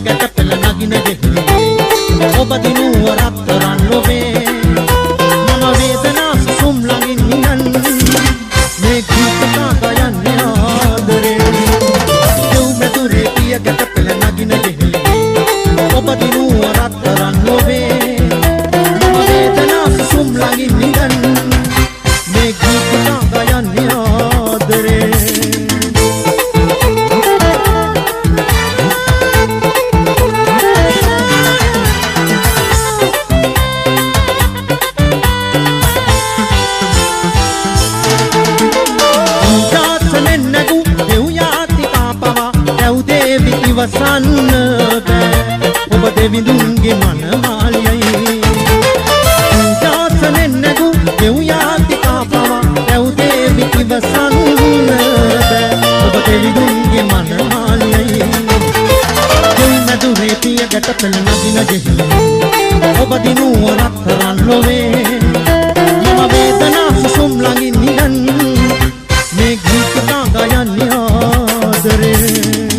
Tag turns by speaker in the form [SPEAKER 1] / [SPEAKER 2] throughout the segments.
[SPEAKER 1] ගැට පෙළ නගින දෙහිලේ ඔබ දිනුව රත්තරන් ලොවේ මම වේදනා සුසුම් ළඟින් නිදන් මේ ගීත ගයන්නේ ආදරේ දෙව් මැදුරේ පිය ගැට පෙළ නගින දෙහිලේ ඔබ දිනුව රත්තරන් ලොවේ මම වේදනා සුසුම් ළඟින් නිදන් මේ ගීත ගයන්නේ ආදරේ ඉවසන්න බෑ ඔබ දෙවිඳුන්ගේ මනමාලියයි ජාසනෙන් නැගු දෙව් යාතිකා පවා දැව් දෙවි ඉවසන්න බෑ ඔබ දෙවිඳුන්ගේ මනමාලියයි දෙව් මැදුරේ පිය ගැට පෙළ නගින දෙහිලේ ඔබ දිනුව රත්තරන් ලොවේ මම වේදනා සුසුම් ළඟින් නිදන් මේ ගීත ගයන්නේ ආදරේ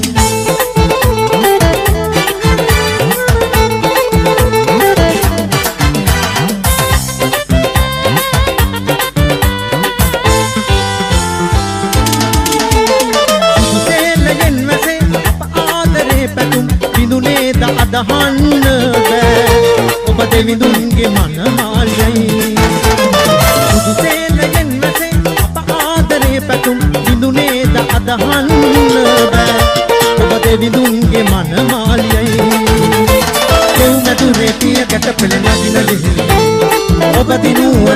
[SPEAKER 1] අදහන්න බෑ ඔබ දෙවිඳුන්ගේ මනමාලියයි සුදු සේනයෙන් වැසේ අප ආදරේ පැතුම් බිඳුනේද අදහන්න බෑ ඔබ දෙවිඳුන්ගේ මනමාලියයි දෙව් මැදුරේ පිය ගැට පෙළ නගින දෙහිලේ ඔබ දිනුව